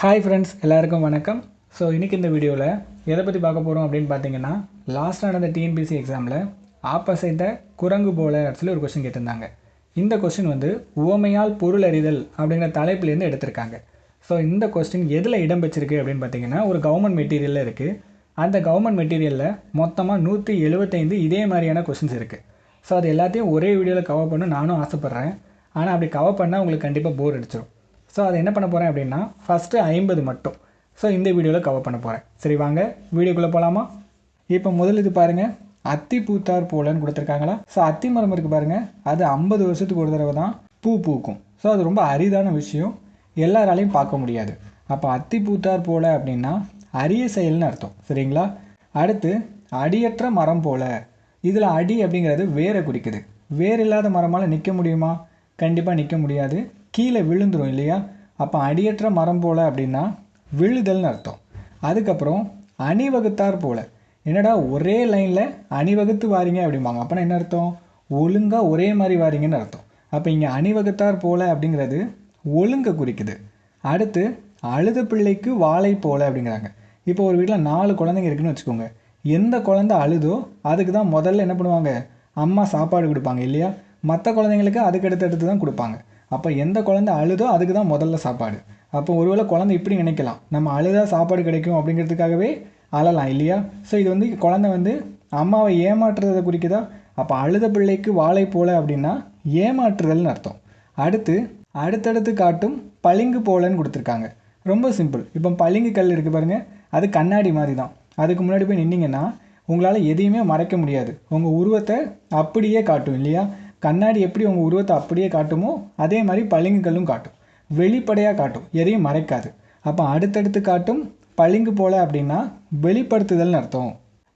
Hi friends, எல்லாருக்கும் வணக்கம். So இன்றைக்கி இந்த வீடியோவில் எதை பற்றி பார்க்க போகிறோம் அப்படின்னு பார்த்தீங்கன்னா, லாஸ்ட் நடந்த டிஎன்பிஎஸ்சி எக்ஸாமில் ஆப்போசைட்டை குரங்கு போல சொல்லி ஒரு கொஸ்டின் கேட்டிருந்தாங்க. இந்த கொஸ்டின் வந்து உவமையால் பொருள் அறிதல் அப்படிங்கிற தலைப்புலேருந்து எடுத்திருக்காங்க. ஸோ இந்த கொஸ்டின் எதில் இடம் பெற்றிருக்கு அப்படின்னு பார்த்தீங்கன்னா, ஒரு கவர்மெண்ட் மெட்டீரியலில் இருக்குது. அந்த கவர்மெண்ட் மெட்டீரியலில் மொத்தமாக 175 இதே மாதிரியான கொஸ்டின்ஸ் இருக்குது. ஸோ அது எல்லாத்தையும் ஒரே வீடியோவில் கவர் பண்ண நானும் ஆசைப்பட்றேன். ஆனால் அப்படி கவர் பண்ணால் உங்களுக்கு கண்டிப்பாக போர் அடிச்சிடும். ஸோ அதை என்ன பண்ண போகிறேன் அப்படின்னா, ஃபஸ்ட்டு 50 மட்டும் ஸோ இந்த வீடியோவில் கவர் பண்ண போகிறேன். சரி, வாங்க வீடியோக்குள்ளே போகலாமா? இப்போ முதல் இது பாருங்கள், அத்தி பூத்தார் போலன்னு கொடுத்துருக்காங்களா? ஸோ அத்தி மரம் இருக்குது பாருங்கள், அது 50 வருஷத்துக்கு ஒரு தடவை தான் பூ பூக்கும். ஸோ அது ரொம்ப அரிதான விஷயம், எல்லாராலையும் பார்க்க முடியாது. அப்போ அத்தி பூத்தார் போல அப்படின்னா அரிய செயல்னு அர்த்தம். சரிங்களா? அடுத்து அடியற்ற மரம் போல, இதில் அடி அப்படிங்கிறது வேரை குறிக்குது. வேர் இல்லாத மரமால் நிற்க முடியுமா? கண்டிப்பாக நிற்க முடியாது, கீழே விழுந்துடும் இல்லையா? அப்போ அடியற்ற மரம் போல் அப்படின்னா விழுதல்னு அர்த்தம். அதுக்கப்புறம் அணிவகுத்தார் போல், என்னடா ஒரே லைனில் அணிவகுத்து வாரீங்க அப்படிம்பாங்க. அப்போனா என்ன அர்த்தம்? ஒழுங்காக ஒரே மாதிரி வாரீங்கன்னு அர்த்தம். அப்போ இங்கே அணிவகுத்தார் போல் அப்படிங்கிறது ஒழுங்கை குறிக்குது. அடுத்து அழுத பிள்ளைக்கு வாழை போல் அப்படிங்கிறாங்க. இப்போ ஒரு வீட்டில் 4 குழந்தைங்க இருக்குதுன்னு வச்சுக்கோங்க. எந்த குழந்தை அழுதோ அதுக்கு தான் முதல்ல என்ன பண்ணுவாங்க? அம்மா சாப்பாடு கொடுப்பாங்க இல்லையா? மற்ற குழந்தைங்களுக்கு அதுக்கு அடுத்தடுத்து தான் கொடுப்பாங்க. அப்போ எந்த குழந்தை அழுதோ அதுக்கு தான் முதல்ல சாப்பாடு. அப்போ ஒருவேளை குழந்தை இப்படி நினைக்கலாம், நம்ம அழுதா சாப்பாடு கிடைக்கும் அப்படிங்கிறதுக்காகவே அழலாம் இல்லையா? ஸோ இது வந்து குழந்தை வந்து அம்மாவை ஏமாற்றுறதை குறிக்குதா? அப்போ அழுத பிள்ளைக்கு வாழை போல அப்படின்னா ஏமாற்றுதல்னு அர்த்தம். அடுத்தடுத்து காட்டும் பளிங்கு போலன்னு கொடுத்துருக்காங்க. ரொம்ப சிம்பிள். இப்போ பளிங்கு கல் இருக்குது பாருங்கள், அது கண்ணாடி மாதிரி தான். அதுக்கு முன்னாடி போய் நின்னீங்கன்னா உங்களால் எதையுமே மறைக்க முடியாது. உங்கள் உருவத்தை அப்படியே காட்டும் இல்லையா? கண்ணாடி எப்படி உங்கள் உருவத்தை அப்படியே காட்டுமோ அதே மாதிரி பளிங்கு கல்லும் காட்டும், வெளிப்படையாக காட்டும், எதையும் மறைக்காது. அப்போ அடுத்தடுத்து காட்டும் பளிங்கு போல அப்படின்னா வெளிப்படுத்துதல்னு அர்த்தம்.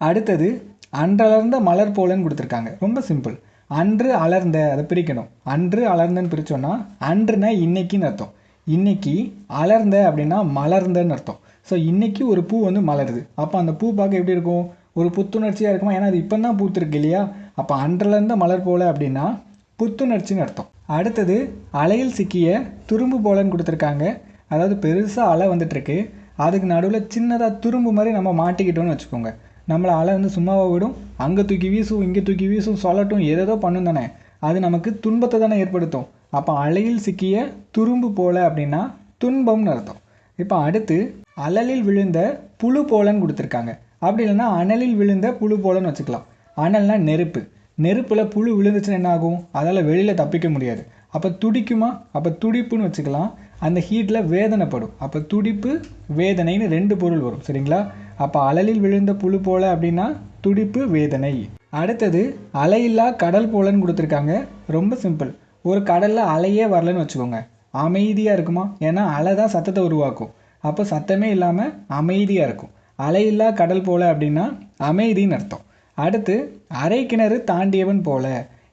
அடுத்தது அன்றளர்ந்த மலர் போலன்னு கொடுத்துருக்காங்க. ரொம்ப சிம்பிள். அன்று அலர்ந்த, அதை பிரிக்கணும். அன்று அலர்ந்தன்னு பிரித்தோன்னா அன்றுனா இன்னைக்குன்னு அர்த்தம், இன்னைக்கு அலர்ந்த அப்படின்னா மலர்ந்தன்னு அர்த்தம். ஸோ இன்றைக்கி ஒரு பூ வந்து மலருது, அப்போ அந்த பூ பார்க்க எப்படி இருக்கும்? ஒரு புத்துணர்ச்சியாக இருக்குமா? ஏன்னா அது இப்போ தான் பூத்துருக்கு இல்லையா? அப்போ அன்றளர்ந்த மலர் போல அப்படின்னா புத்துணர்ச்சின்னு அர்த்தம். அடுத்தது அலையில் சிக்கிய துரும்பு போலன்னு கொடுத்துருக்காங்க. அதாவது பெருசாக அலை வந்துட்டுருக்கு, அதுக்கு நடுவில் சின்னதாக துரும்பு மாதிரி நம்ம மாட்டிக்கிட்டோன்னு வச்சுக்கோங்க. நம்மளை அலை வந்து சும்மாவாக விடும், அங்கே தூக்கி வீசும், இங்கே தூக்கி வீசும், சொல்லட்டும், ஏதேதோ பண்ணும் தானே, அது நமக்கு துன்பத்தை தானே ஏற்படுத்தும். அப்போ அலையில் சிக்கிய துரும்பு போல அப்படின்னா துன்பம்னு அர்த்தம். இப்போ அடுத்து அலலில் விழுந்த புழு போலன்னு கொடுத்துருக்காங்க. அப்படி இல்லைன்னா அனலில் விழுந்த புழு போலன்னு வச்சுக்கலாம். அனல்னா நெருப்பு, நெருப்பில் புழு விழுந்துச்சுன்னா என்ன ஆகும்? அதால் வெளியில் தப்பிக்க முடியாது. அப்போ துடிக்குமா? அப்போ துடிப்புன்னு வச்சுக்கலாம். அந்த ஹீட்டில் வேதனைப்படும். அப்போ துடிப்பு வேதனைன்னு 2 பொருள் வரும். சரிங்களா? அப்போ அலலில் விழுந்த புழு போல அப்படின்னா துடிப்பு வேதனை. அடுத்தது அலையில்லா கடல் போலன்னு கொடுத்துருக்காங்க. ரொம்ப சிம்பிள். ஒரு கடலில் அலையே வரலன்னு வச்சுக்கோங்க, அமைதியாக இருக்குமா? ஏன்னா அலை தான் சத்தத்தை உருவாக்கும். அப்போ சத்தமே இல்லாமல் அமைதியாக இருக்கும். அலையில்லா கடல் போல அப்படின்னா அமைதின்னு அர்த்தம். அடுத்து அரை கிணறு தாண்டியவன் போல,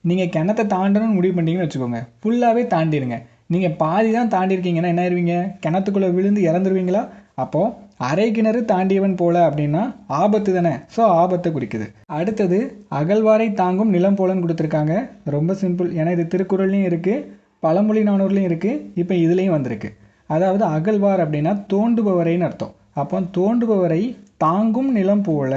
நீங்கள் கிணத்தை தாண்டணும்னு முடிவு பண்ணிங்கன்னு வச்சுக்கோங்க, ஃபுல்லாகவே தாண்டிடுங்க. நீங்கள் பாதி தான் தாண்டிருக்கீங்கன்னா என்ன ஆயிருவீங்க? கிணத்துக்குள்ளே விழுந்து இறந்துருவீங்களா? அப்போது அரை கிணறு தாண்டியவன் போல அப்படின்னா ஆபத்து தானே. ஸோ ஆபத்தை குறிக்குது. அடுத்தது அகழ்வாரை தாங்கும் நிலம் போலன்னு கொடுத்துருக்காங்க. ரொம்ப சிம்பிள். ஏன்னா இது திருக்குறள்லையும் இருக்குது, பழமொழி நானூறுலையும் இருக்குது, இப்போ இதுலேயும் வந்திருக்கு. அதாவது அகழ்வார் அப்படின்னா தோண்டுபவரைன்னு அர்த்தம். அப்போ தோண்டுபவரை தாங்கும் நிலம் போல,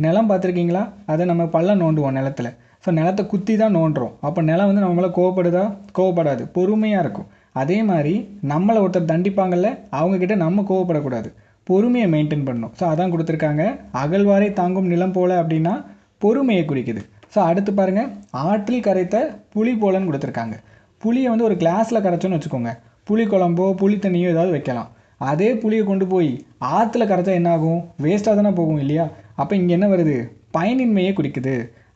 நிலம் பார்த்துருக்கீங்களா? அதை நம்ம பள்ளம் நோண்டுவோம் நிலத்தில். ஸோ நிலத்தை குத்தி தான் நோண்டுறோம். அப்போ நிலம் வந்து நம்ம மேலே கோவப்படுதா? கோவப்படாது, பொறுமையாக இருக்கும். அதே மாதிரி நம்மளை ஒருத்தர் தண்டிப்பாங்கல்ல, அவங்கக்கிட்ட நம்ம கோவப்படக்கூடாது, பொறுமையை மெயின்டைன் பண்ணணும். ஸோ அதான் கொடுத்துருக்காங்க. அகழ்வாரை தாங்கும் நிலம் போல அப்படின்னா பொறுமையை குறிக்குது. ஸோ அடுத்து பாருங்கள், ஆற்றில் கரைத்த புளி போலன்னு கொடுத்துருக்காங்க. புளியை வந்து ஒரு கிளாஸில் கரைச்சோன்னு வச்சுக்கோங்க, புளி குழம்போ புளி தண்ணியோ ஏதாவது வைக்கலாம். அதே புளியை கொண்டு போய் ஆற்றுல கரைச்சா என்ன ஆகும்? வேஸ்ட்டாக தானே போகும் இல்லையா? அப்போ இங்கே என்ன வருது? பயனின்மையை குறிக்குது.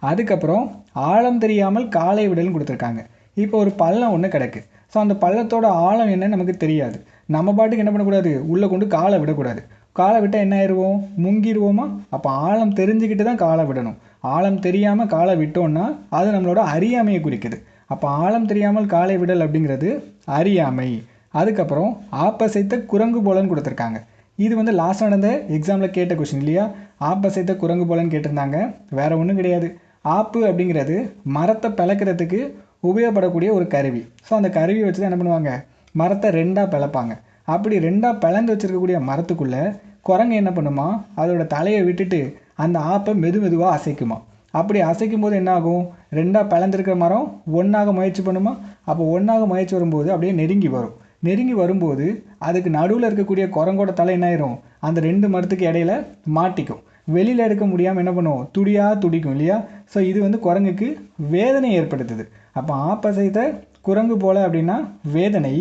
அதுக்கப்புறம் ஆழம் தெரியாமல் காலை விடல்னு கொடுத்துருக்காங்க. இப்போ ஒரு பள்ளம் ஒன்று கிடக்கு. ஸோ அந்த பள்ளத்தோட ஆழம் என்னன்னு நமக்கு தெரியாது. நம்ம பாட்டுக்கு என்ன பண்ணக்கூடாது? உள்ளே கொண்டு காலை விடக்கூடாது. காலை விட்டால் என்ன ஆயிடுவோம்? முங்கிடுவோமா? அப்போ ஆழம் தெரிஞ்சுக்கிட்டு தான் காலை விடணும். ஆழம் தெரியாமல் காலை விட்டோன்னா அது நம்மளோட அறியாமையை குறிக்குது. அப்போ ஆழம் தெரியாமல் காலை விடல் அப்படிங்கிறது அறியாமை. அதுக்கப்புறம் ஆப்பசைத்த குரங்கு போலன்னு கொடுத்துருக்காங்க. இது வந்து லாஸ்ட் நடந்த எக்ஸாமில் கேட்ட கொஷின் இல்லையா? ஆப்பசைத்த குரங்கு போலன்னு கேட்டிருந்தாங்க. வேறு ஒன்றும் கிடையாது. ஆப்பு அப்படிங்கிறது மரத்தை பிளக்கிறதுக்கு உபயோகப்படக்கூடிய ஒரு கருவி. ஸோ அந்த கருவியை வச்சு தான் என்ன பண்ணுவாங்க? மரத்தை 2ஆக பிளப்பாங்க. அப்படி ரெண்டாக பிளந்து வச்சுருக்கக்கூடிய மரத்துக்குள்ளே குரங்கு என்ன பண்ணுமா, அதோட தலையை விட்டுட்டு அந்த ஆப்பை மெதுவாக அசைக்குமா. அப்படி அசைக்கும் போது என்ன ஆகும், ரெண்டாக பிளந்திருக்கிற மரம் ஒன்றாக முயற்சி பண்ணுமா. அப்போ ஒன்றாக முயற்சி வரும்போது அப்படியே நெருங்கி வரும். நெருங்கி வரும்போது அதுக்கு நடுவில் இருக்கக்கூடிய குரங்கோட தலை என்ன ஆயிரும், அந்த ரெண்டு மரத்துக்கு இடையில மாட்டிக்கும். வெளியில் எடுக்க முடியாமல் என்ன பண்ணும், துடிக்கும் இல்லையா. ஸோ இது வந்து குரங்குக்கு வேதனை ஏற்படுத்துது. அப்போ ஆப்பசைத்த குரங்கு போல அப்படின்னா வேதனை.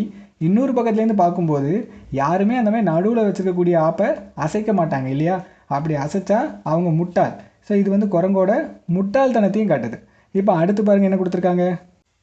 இன்னொரு பக்கத்துலேருந்து பார்க்கும்போது யாருமே அந்த மாதிரி நடுவில் வச்சுருக்கக்கூடிய ஆப்பை அசைக்க மாட்டாங்க இல்லையா. அப்படி அசைச்சா அவங்க முட்டாள். ஸோ இது வந்து குரங்கோட முட்டாள்தனத்தையும் காட்டுது. இப்போ அடுத்து பாருங்கள் என்ன கொடுத்துருக்காங்க,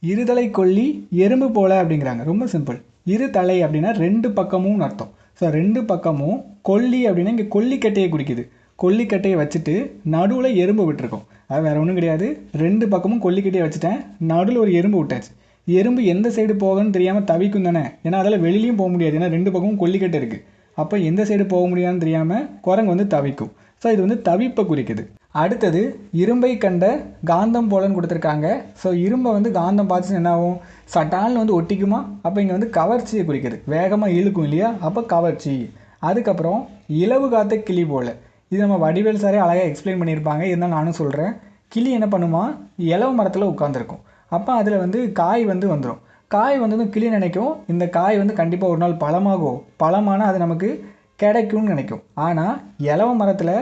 இருதலை கொல்லி எறும்பு போல அப்படிங்கிறாங்க. ரொம்ப சிம்பிள். இரு தலை அப்படின்னா ரெண்டு பக்கமும் அர்த்தம். ஸோ ரெண்டு பக்கமும் கொல்லி அப்படின்னா இங்கே கொல்லிக்கட்டையை குறிக்குது. கொல்லிக்கட்டையை வச்சுட்டு நடுவில் எறும்பு விட்டுருக்கோம். அது வேறு ஒன்றும் கிடையாது, ரெண்டு பக்கமும் கொல்லிக்கட்டையை வச்சுட்டேன், நடுவில் ஒரு எறும்பு விட்டாச்சு. எறும்பு எந்த சைடு போகணும்னு தெரியாமல் தவிக்கும் தானே, ஏன்னா அதில் வெளியிலையும் போக முடியாது, ஏன்னா ரெண்டு பக்கமும் கொல்லிக்கட்டை இருக்குது. அப்போ எந்த சைடு போக முடியாதுன்னு தெரியாமல் குரங்கு வந்து தவிக்கும். ஸோ இது வந்து தவிப்பை குறிக்குது. அடுத்தது இரும்பை கண்ட காந்தம் போலன்னு கொடுத்துருக்காங்க. ஸோ இரும்பை வந்து காந்தம் பார்த்துச்சு என்ன ஆகும், சட்டால்னு வந்து ஒட்டிக்குமா. அப்போ இங்கே வந்து கவர்ச்சியை குறிக்குது, வேகமாக இழுக்கும் இல்லையா, அப்போ கவர்ச்சி. அதுக்கப்புறம் இலவு காத்த கிளி போல், இது நம்ம வடிவேல் சாரே அழகாக எக்ஸ்பிளைன் பண்ணியிருப்பாங்க, இருந்தால் நானும் சொல்கிறேன். கிளி என்ன பண்ணுமா, இலவு மரத்தில் உட்காந்துருக்கும். அப்போ அதில் வந்து காய் வந்து வந்துடும். காய் வந்ததும் கிளி நினைக்கும் இந்த காய் வந்து கண்டிப்பாக ஒரு நாள் பழமாகும், பழமானால் அது நமக்கு கிடைக்கும்னு நினைக்கும். ஆனால் இலவ மரத்தில்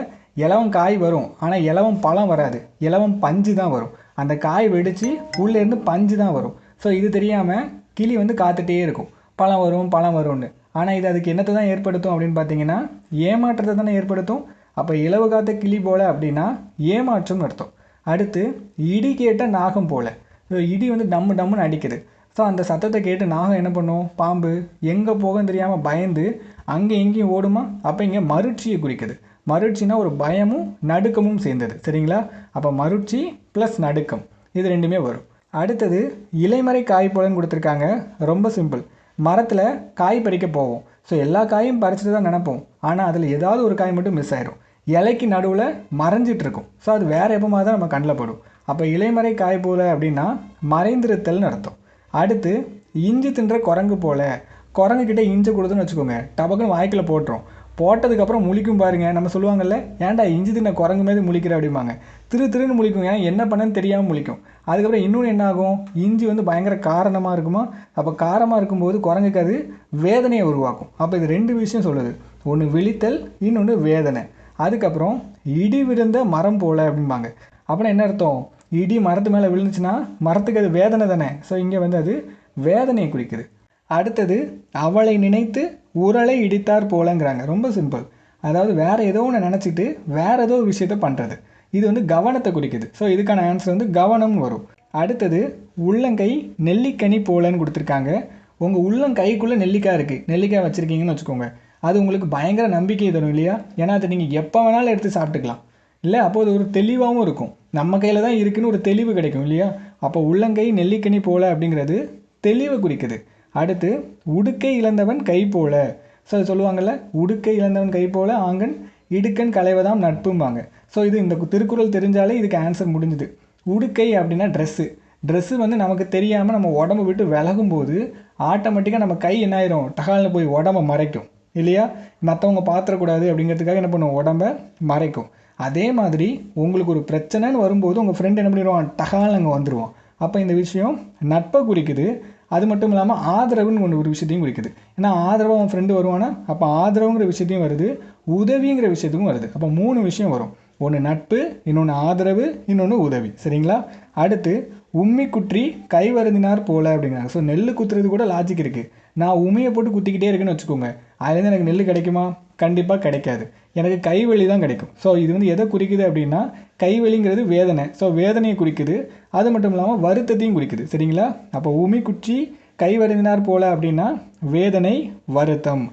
இலவம் காய் வரும், ஆனால் இலவம் பழம் வராது, இலவம் பஞ்சு தான் வரும். அந்த காய் வெடித்து உள்ளேருந்து பஞ்சு தான் வரும். ஸோ இது தெரியாமல் கிளி வந்து காத்துட்டே இருக்கும், பழம் வரும்னு. ஆனால் இது அதுக்கு என்னத்தை தான் ஏற்படுத்தும் அப்படின்னு பார்த்தீங்கன்னா ஏமாற்றத்தை தானே ஏற்படுத்தும். அப்போ இலவு காத்த கிளி போல் அப்படின்னா ஏமாற்றம்னு அர்த்தம். அடுத்து இடி கேட்ட நாகம் போல், இடி வந்து டம்முன்னு அடிக்குது. ஸோ அந்த சத்தத்தை கேட்டு நாகம் என்ன பண்ணும், பாம்பு எங்கே போகும்னு தெரியாமல் பயந்து அங்கே எங்கேயும் ஓடுமா. அப்போ இங்கே மருட்சியை குறிக்குது. மருட்சினா ஒரு பயமும் நடுக்கமும் சேர்ந்தது, சரிங்களா. அப்போ மருட்சி ப்ளஸ் நடுக்கம் இது ரெண்டுமே வரும். அடுத்தது இலைமறை காய் போலன்னு கொடுத்துருக்காங்க. ரொம்ப சிம்பிள். மரத்தில் காய் பறிக்க போவோம். ஸோ எல்லா காயும் பறிச்சுட்டு தான் நினைப்போம், ஆனால் அதில் ஏதாவது ஒரு காய் மட்டும் மிஸ் ஆயிரும், இலைக்கு நடுவில் மறைஞ்சிட்ருக்கும். ஸோ அது வேறு எப்போமா தான் நம்ம கண்ணில் படும். அப்போ இலைமறை காய் போல் அப்படின்னா மறைந்திருத்தல்னு அர்த்தம். அடுத்து இஞ்சி தின்ற குரங்கு போல், குரங்குக்கிட்ட இஞ்சி கொடுத்துன்னு வச்சுக்கோங்க, டபக்குன்னு வாய்க்கில் போட்டுரும். போட்டதுக்கப்புறம் முழிக்கும் பாருங்கள், நம்ம சொல்லுவாங்கல்ல, ஏன்டா இஞ்சி தின்ன குரங்கு மாதிரி முழிக்கிற அப்படிம்பாங்க. திருன்னு முழிக்கும், ஏன் என்ன பண்ணன்னு தெரியாமல் முழிக்கும். அதுக்கப்புறம் இன்னொன்று என்ன ஆகும், இஞ்சி வந்து பயங்கர காரமாக இருக்குமா. அப்போ காரமாக இருக்கும்போது குரங்குக்கு அது வேதனையை உருவாக்கும். அப்போ இது ரெண்டு விஷயம் சொல்லுது, ஒன்று விழித்தல், இன்னொன்று வேதனை. அதுக்கப்புறம் இடி விழுந்த மரம் போல் அப்படிம்பாங்க. அப்படின்னா என்ன அர்த்தம், இடி மரத்து மேலே விழுந்துச்சுன்னா மரத்துக்கு அது வேதனை தானே. ஸோ இங்கே வந்து அது வேதனையை குறிக்குது. அடுத்தது அவளை நினைத்து உரலை இடித்தார் போலங்கிறாங்க. ரொம்ப சிம்பிள். அதாவது வேறு ஏதோ ஒன்று நினச்சிட்டு வேறு ஏதோ ஒரு விஷயத்த பண்ணுறது, இது வந்து கவனத்தை குறிக்குது. ஸோ இதுக்கான ஆன்சர் வந்து கவனம் வரும். அடுத்தது உள்ளங்கை நெல்லிக்கனி போலன்னு கொடுத்துருக்காங்க. உங்கள் உள்ளங்கைக்குள்ளே நெல்லிக்காய் இருக்குது, நெல்லிக்காய் வச்சுருக்கீங்கன்னு வச்சுக்கோங்க, அது உங்களுக்கு பயங்கர நம்பிக்கையை தரும் இல்லையா. ஏன்னா அதை நீங்கள் எப்போ வேணாலும் எடுத்து சாப்பிட்டுக்கலாம் இல்லை. அப்போ அது ஒரு தெளிவாகவும் இருக்கும், நம்ம கையில் தான் இருக்குதுன்னு ஒரு தெளிவு கிடைக்கும் இல்லையா. அப்போ உள்ளங்கை நெல்லிக்கனி போல அப்படிங்கிறது தெளிவை குறிக்குது. அடுத்து உடுக்கை இழந்தவன் கை போல. ஸோ அது சொல்லுவாங்கள்ல, உடுக்கை இழந்தவன் கை போல ஆங்கன் இடுக்கன் களைவதாம் நட்பும்பாங்க. ஸோ இது இந்த திருக்குறள் தெரிஞ்சாலே இதுக்கு ஆன்சர் முடிஞ்சுது. உடுக்கை அப்படின்னா ட்ரெஸ்ஸு வந்து நமக்கு தெரியாமல் நம்ம உடம்பு விட்டு விலகும்போது ஆட்டோமேட்டிக்காக நம்ம கை என்ன ஆயிரும், டகால்னு போய் உடம்பை மறைக்கும் இல்லையா. மற்றவங்க பார்த்துடக்கூடாது அப்படிங்கிறதுக்காக என்ன பண்ணுவோம், உடம்பை மறைக்கும். அதே மாதிரி உங்களுக்கு ஒரு பிரச்சனைன்னு வரும்போது உங்கள் ஃப்ரெண்ட் என்ன பண்ணிடுவான், டகால் அங்கே வந்துடுவான். அப்போ இந்த விஷயம் நட்பை குறிக்குது. அது மட்டும் இல்லாமல் ஆதரவுன்னு ஒரு விஷயத்தையும் குறிக்குது. ஏன்னா ஆதரவாக அவன் ஃப்ரெண்டு வருவானா, அப்போ ஆதரவுங்கிற விஷயத்தையும் வருது, உதவிங்கிற விஷயத்துக்கும் வருது. அப்போ 3 விஷயம் வரும், ஒன்று நட்பு, இன்னொன்று ஆதரவு, இன்னொன்று உதவி, சரிங்களா. அடுத்து உம்மி குற்றி கை வருந்தினார் போல அப்படிங்கிறாங்க. ஸோ நெல் குத்துறது கூட லாஜிக் இருக்குது. நான் உமையை போட்டு குத்திக்கிட்டே இருக்குன்னு வச்சுக்கோங்க, அதுலேருந்து எனக்கு நெல் கிடைக்குமா, கண்டிப்பாக கிடைக்காது, எனக்கு கைவலி தான் கிடைக்கும். ஸோ இது வந்து எதை குறிக்குது அப்படின்னா கைவலிங்கிறது வேதனை. ஸோ வேதனையை குறிக்குது, அது மட்டும் இல்லாமல் வருத்தத்தையும் குறிக்குது, சரிங்களா. அப்போ உமி குச்சி கை வருந்தினார் போல அப்படின்னா வேதனை, வருத்தம்.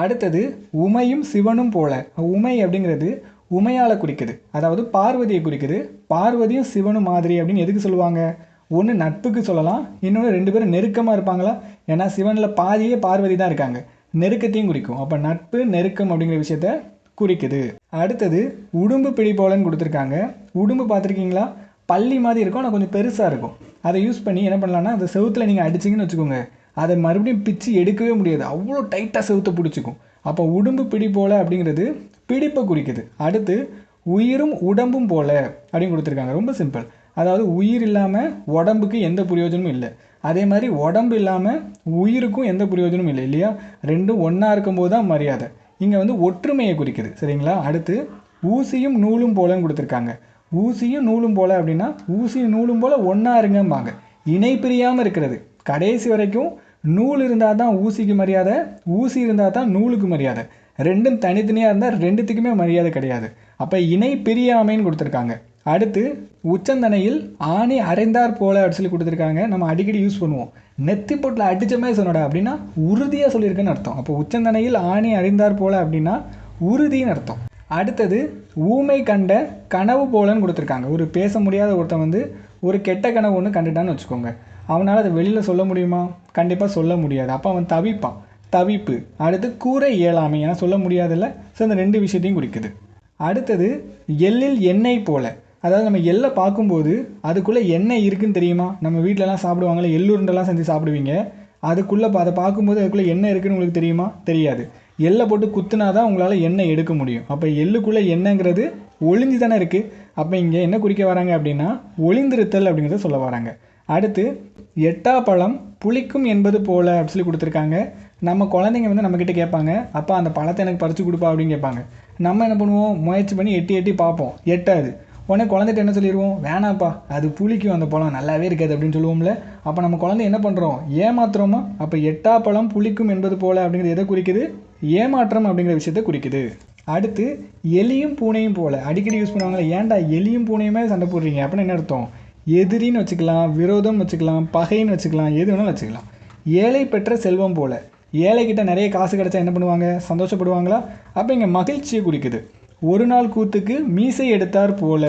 அடுத்தது உமையும் சிவனும் போல. உமை அப்படிங்கிறது உமையால் குறிக்குது, அதாவது பார்வதியை குறிக்குது. பார்வதியும் சிவனும் மாதிரி அப்படின்னு எதுக்கு சொல்லுவாங்க, ஒன்று நட்புக்கு சொல்லலாம், இன்னொன்று 2 பேரும் நெருக்கமாக இருப்பாங்களா. ஏன்னா சிவனில் பாதியே பார்வதி தான் இருக்காங்க, நெருக்கத்தையும் குறிக்கும். அப்போ நட்பு நெருக்கம் அப்படிங்கிற விஷயத்த குறிக்குது. அடுத்தது உடும்பு பிடி போலன்னு கொடுத்துருக்காங்க. உடும்பு பார்த்துருக்கீங்களா, பள்ளி மாதிரி இருக்கும், ஆனால் கொஞ்சம் பெருசாக இருக்கும். அதை யூஸ் பண்ணி என்ன பண்ணலான்னா, அந்த செவுத்தில் நீங்கள் அடிச்சிங்கன்னு வச்சுக்கோங்க, அதை மறுபடியும் பிச்சு எடுக்கவே முடியாது, அவ்வளோ டைட்டாக செவுத்த பிடிச்சிக்கும். அப்போ உடும்பு பிடி போல அப்படிங்கிறது பிடிப்பை குறிக்குது. அடுத்து உயிரும் உடம்பும் போல அப்படின்னு கொடுத்துருக்காங்க. ரொம்ப சிம்பிள். அதாவது உயிர் இல்லாமல் உடம்புக்கு எந்த பிரயோஜனமும் இல்லை, அதே மாதிரி உடம்பு இல்லாமல் உயிருக்கும் எந்த பிரயோஜனமும் இல்லை இல்லையா. ரெண்டும் ஒன்றா இருக்கும்போது தான் மரியாதை. இங்கே வந்து ஒற்றுமையை குறிக்குது. சரிங்களா. அடுத்து ஊசியும் நூலும் போலன்னு கொடுத்துருக்காங்க. ஊசியும் நூலும் போல அப்படின்னா ஊசியும் நூலும் போல் ஒன்றா இருங்கம்பாங்க. இணை பிரியாமல் இருக்கிறது. கடைசி வரைக்கும் நூல் இருந்தால் தான் ஊசிக்கு மரியாதை, ஊசி இருந்தால் தான் நூலுக்கு மரியாதை. ரெண்டும் தனித்தனியாக இருந்தால் ரெண்டுத்துக்குமே மரியாதை கிடையாது. அப்போ இணை பிரியாமைன்னு கொடுத்துருக்காங்க. அடுத்து உச்சந்தனையில் ஆணி அரைந்தார் போல அப்படின்னு சொல்லி கொடுத்துருக்காங்க. நம்ம அடிக்கடி யூஸ் பண்ணுவோம். நெத்தி போட்டில் அடித்த மாதிரி சொன்னடா அப்படின்னா உறுதியாக சொல்லியிருக்குன்னு அர்த்தம். அப்போ உச்சந்தனையில் ஆணி அரைந்தார் போல அப்படின்னா உறுதின்னு அர்த்தம். அடுத்தது ஊமை கண்ட கனவு போலன்னு கொடுத்துருக்காங்க. ஒரு பேச முடியாத ஒருத்தன் வந்து ஒரு கெட்ட கனவு ஒன்று கண்டுட்டான்னு வச்சுக்கோங்க. அவனால் அதை வெளியில் சொல்ல முடியுமா? கண்டிப்பாக சொல்ல முடியாது. அப்போ அவன் தவிப்பான், தவிப்பு. அடுத்து கூரை இயலாமை, ஏன்னா சொல்ல முடியாதில்ல. ஸோ இந்த ரெண்டு விஷயத்தையும் குறிக்குது. அடுத்தது எள்ளில் எண்ணெய் போல. அதாவது நம்ம எள்ளை பார்க்கும்போது அதுக்குள்ளே எண்ணெய் இருக்குதுன்னு தெரியுமா? நம்ம வீட்டிலலாம் சாப்பிடுவாங்களே, எள்ளுருண்டெல்லாம் செஞ்சு சாப்பிடுவீங்க. அதுக்குள்ளே அதை பார்க்கும்போது அதுக்குள்ளே எண்ணெய் இருக்குதுன்னு உங்களுக்கு தெரியுமா? தெரியாது. எள்ளை போட்டு குத்துனா தான் உங்களால் எண்ணெய் எடுக்க முடியும். அப்போ எள்ளுக்குள்ளே எண்ணெய்ங்கிறது ஒளிஞ்சு தானே இருக்குது. அப்போ இங்கே என்ன குறிக்க வராங்க அப்படின்னா ஒளிந்திருத்தல் அப்படிங்கிறத சொல்ல வராங்க. அடுத்து எட்டா பழம் புளிக்கும் என்பது போல அப்படின்னு சொல்லி கொடுத்துருக்காங்க. நம்ம குழந்தைங்க வந்து நம்மக்கிட்ட கேட்பாங்க, அப்பா அந்த பழத்தை எனக்கு பறித்து கொடுப்பா அப்படின்னு கேட்பாங்க. நம்ம என்ன பண்ணுவோம்? முயற்சி பண்ணி எட்டி எட்டி பார்ப்போம், எட்டாது. உடனே குழந்தைகிட்ட என்ன சொல்லிடுவோம்? வேணாப்பா, அது புளிக்கும், அந்த பழம் நல்லாவே இருக்காது அப்படின்னு சொல்லுவோம்ல. அப்போ நம்ம குழந்தை என்ன பண்ணுறோம்? ஏமாத்துறோமா? அப்போ எட்டா பழம் புளிக்கும் என்பது போல அப்படிங்கிறது எதை குறிக்குது? ஏமாற்றம் அப்படிங்கிற விஷயத்தை குறிக்குது. அடுத்து எலியும் பூனையும் போல அடிக்கடி யூஸ் பண்ணுவாங்களே, ஏன்டா எலியும் பூனையுமே சண்டை போடுறீங்க அப்படின்னு என்ன அர்த்தம்? எதிரின்னு வச்சுக்கலாம், விரோதம் வச்சுக்கலாம், பகைன்னு வச்சுக்கலாம், எது வேணாலும் வச்சுக்கலாம். ஏழை பெற்ற செல்வம் போல. ஏழைக்கிட்ட நிறைய காசு கிடச்சா என்ன பண்ணுவாங்க? சந்தோஷப்படுவாங்களா? அப்போ இங்கே மகிழ்ச்சியை குறிக்குது. ஒரு நாள் கூத்துக்கு மீசை எடுத்தார் போல.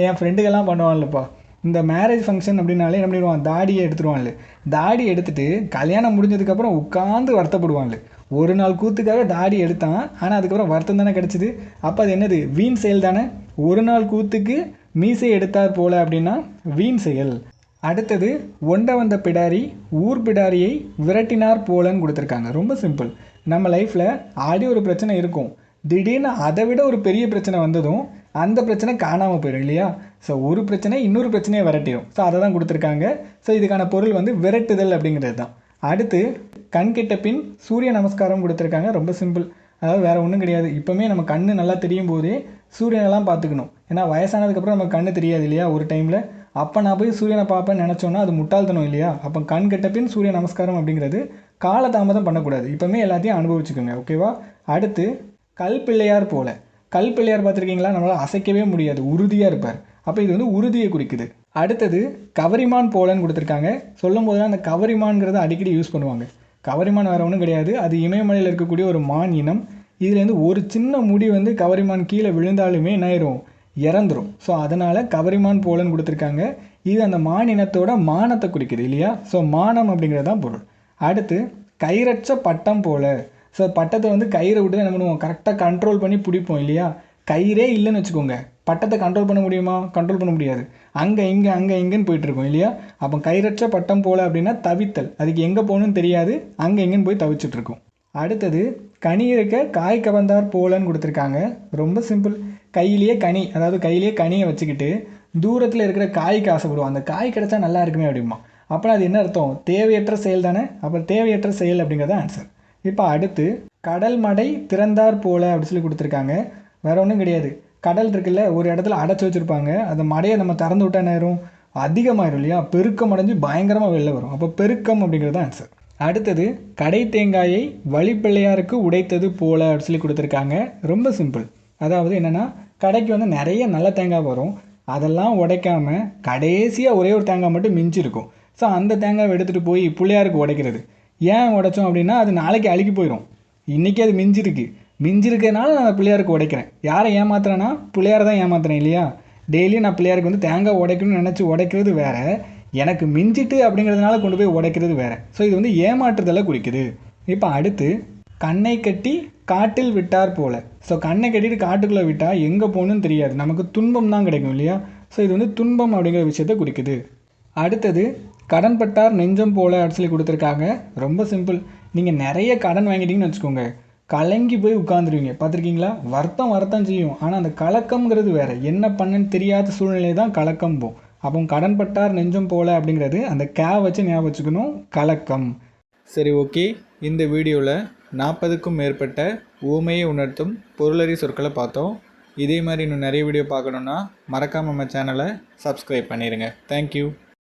என் ஃப்ரெண்டுக்கெல்லாம் பண்ணுவான்லப்பா, இந்த மேரேஜ் ஃபங்க்ஷன் அப்படின்னாலே என்ன பண்ணிடுவான்? தாடியை எடுத்துருவான்ல. தாடி எடுத்துகிட்டு கல்யாணம் முடிஞ்சதுக்கப்புறம் உட்காந்து வருத்தப்படுவான்ல. ஒரு நாள் கூத்துக்காக தாடி எடுத்தான், ஆனால் அதுக்கப்புறம் வருத்தம் தானே கிடச்சிது. அப்போ அது என்னது? வீண் செயல் தானே. ஒரு நாள் கூத்துக்கு மீசை எடுத்தார் போல அப்படின்னா வீண் செயல். அடுத்தது ஒண்ட வந்த பிடாரி ஊர் பிடாரியை விரட்டினார் போலன்னு கொடுத்துருக்காங்க. ரொம்ப சிம்பிள். நம்ம லைஃப்பில் ஆடி ஒரு பிரச்சனை இருக்கும், திடீர்னு அதை விட ஒரு பெரிய பிரச்சனை வந்ததும் அந்த பிரச்சனை காணாமல் போயிடும் இல்லையா. ஸோ ஒரு பிரச்சனை இன்னொரு பிரச்சனையை விரட்டிடும். ஸோ அதை தான் கொடுத்துருக்காங்க. ஸோ இதுக்கான பொருள் வந்து விரட்டுதல் அப்படிங்கிறது தான். அடுத்து கண்கிட்ட பின் சூரிய நமஸ்காரம் கொடுத்துருக்காங்க. ரொம்ப சிம்பிள். அதாவது வேறு ஒன்றும் கிடையாது. இப்போவுமே நம்ம கண் நல்லா தெரியும் போதே சூரியனெல்லாம் பார்த்துக்கணும். ஏன்னா வயசானதுக்கப்புறம் நம்ம கண் தெரியாது இல்லையா ஒரு டைமில். அப்போ நான் போய் சூரியனை பார்ப்பேன்னு நினச்சோன்னா அது முட்டாள்தனம் இல்லையா. அப்போ கண் கெட்ட பின் சூரிய நமஸ்காரம் அப்படிங்கிறது காலதாமதம் பண்ணக்கூடாது. இப்போவுமே எல்லாத்தையும் அனுபவிச்சுக்கோங்க, ஓகேவா. அடுத்து கல் பிள்ளையார் போல. கல் பிள்ளையார் பார்த்துருக்கீங்களா? நம்மளால் அசைக்கவே முடியாது, உறுதியாக இருப்பார். அப்போ இது வந்து உறுதியை குறிக்குது. அடுத்தது கவரிமான் போலன்னு கொடுத்துருக்காங்க. சொல்லும் போதெல்லாம் அந்த கவரிமான்கிறத அடிக்கடி யூஸ் பண்ணுவாங்க. கவரிமான் வேறு ஒன்றும் கிடையாது, அது இமயமலையில் இருக்கக்கூடிய ஒரு மான் இனம். இதுலேருந்து ஒரு சின்ன முடி வந்து கவரிமான் கீழே விழுந்தாலுமே என்ன ஆயிரும்? இறந்துரும். ஸோ அதனால் கவரிமான் போலன்னு கொடுத்துருக்காங்க. இது அந்த மான் இனத்தோட மானத்தை குறிக்குது இல்லையா. ஸோ மானம் அப்படிங்கிறது தான் பொருள். அடுத்து கயிறற்ற பட்டம் போல. ஸோ பட்டத்தை வந்து கயிறை விட்டு என்ன பண்ணுவோம்? கரெக்டாக கண்ட்ரோல் பண்ணி பிடிப்போம் இல்லையா. கயிறே இல்லைன்னு வச்சுக்கோங்க, பட்டத்தை கண்ட்ரோல் பண்ண முடியுமா? கண்ட்ரோல் பண்ண முடியாது. அங்கே இங்கேன்னு போயிட்டுருக்கோம் இல்லையா. அப்போ கயிறற்ற பட்டம் போல அப்படின்னா தவித்தல். அதுக்கு எங்கே போகணுன்னு தெரியாது, அங்கே எங்கேன்னு போய் தவிச்சிட்ருக்கோம். அடுத்தது கனி இருக்க காய் கவர்ந்தார் போலன்னு கொடுத்துருக்காங்க. ரொம்ப சிம்பிள். கையிலேயே கனி, அதாவது கையிலேயே கனியை வச்சுக்கிட்டு தூரத்தில் இருக்கிற காய்க்கு ஆசைப்படுவோம். அந்த காய் கிடச்சா நல்லா இருக்குமே அப்படிமா. அப்புறம் அது என்ன அர்த்தம்? தேவையற்ற செயல் தானே. அப்போ தேவையற்ற செயல் அப்படிங்கிறத ஆன்சர். இப்போ அடுத்து கடல் மடை திறந்தார் போல அப்படின்னு சொல்லி கொடுத்துருக்காங்க. வேறு ஒன்றும் கிடையாது. கடல் இருக்குல்ல, ஒரு இடத்துல அடைச்சி வச்சுருப்பாங்க. அந்த மடையை நம்ம திறந்து விட்டா என்ன ஆயிரும்? அதிகமாயிரும் இல்லையா. பெருக்கம் அடைஞ்சு பயங்கரமாக வெளில வரும். அப்போ பெருக்கம் அப்படிங்கிறது ஆன்சர். அடுத்தது கடை தேங்காயை வழிப்பிள்ளையாருக்கு உடைத்தது போல அப்படின்னு சொல்லி கொடுத்துருக்காங்க. ரொம்ப சிம்பிள். அதாவது என்னென்னா, கடைக்கு வந்து நிறைய நல்ல தேங்காய் வரும், அதெல்லாம் உடைக்காமல் கடைசியாக ஒரே ஒரு தேங்காய் மட்டும் மிஞ்சி இருக்கும். ஸோ அந்த தேங்காவை எடுத்துகிட்டு போய் பிள்ளையாருக்கு உடைக்கிறது. ஏன் உடைச்சோம் அப்படின்னா அது நாளைக்கு அழுகி போயிடும். இன்றைக்கி அது மிஞ்சிருக்கிறதுனால நான் பிள்ளையாருக்கு உடைக்கிறேன். யாரை ஏமாத்துறேன்னா பிள்ளையாரை தான் ஏமாத்துறேன் இல்லையா. டெய்லியும் நான் பிள்ளையாருக்கு வந்து தேங்காய் உடைக்கணும்னு நினச்சி உடைக்கிறது வேறு, எனக்கு மிஞ்சிட்டு அப்படிங்கிறதுனால கொண்டு போய் உடைக்கிறது வேறு. ஸோ இது வந்து ஏமாற்றுதலை குறிக்குது. இப்போ அடுத்து கண்ணை கட்டி காட்டில் விட்டார் போல. ஸோ கண்ணை கட்டிட்டு காட்டுக்குள்ளே விட்டால் எங்கே போகணுன்னு தெரியாது, நமக்கு துன்பம் தான் கிடைக்கும் இல்லையா. ஸோ இது வந்து துன்பம் அப்படிங்கிற விஷயத்தை குறிக்குது. அடுத்தது கடன் பட்டார் நெஞ்சம் போல அப்படின்னு சொல்லி கொடுத்துருக்காங்க. ரொம்ப சிம்பிள். நீங்கள் நிறைய கடன் வாங்கிட்டீங்கன்னு வச்சுக்கோங்க, கலங்கி போய் உட்காந்துருவீங்க. பார்த்துருக்கீங்களா? வருத்தம் செய்யும். ஆனால் அந்த கலக்கம்ங்கிறது வேறு. என்ன பண்ணுன்னு தெரியாத சூழ்நிலை தான் கலக்கம் போகும். அப்போ கடன் பட்டார் நெஞ்சம் போல அப்படிங்கிறது அந்த வச்சு ஞாபகம் வச்சுக்கணும், கலக்கம். சரி, ஓகே. இந்த வீடியோவில் 40க்கும் மேற்பட்ட ஊமையை உணர்த்தும் பொருளறி சொற்களை பார்த்தோம். இதே மாதிரி இன்னும் நிறைய வீடியோ பார்க்கணுன்னா மறக்காமல் நம்ம சேனலை சப்ஸ்கிரைப் பண்ணிடுங்க. தேங்க்யூ.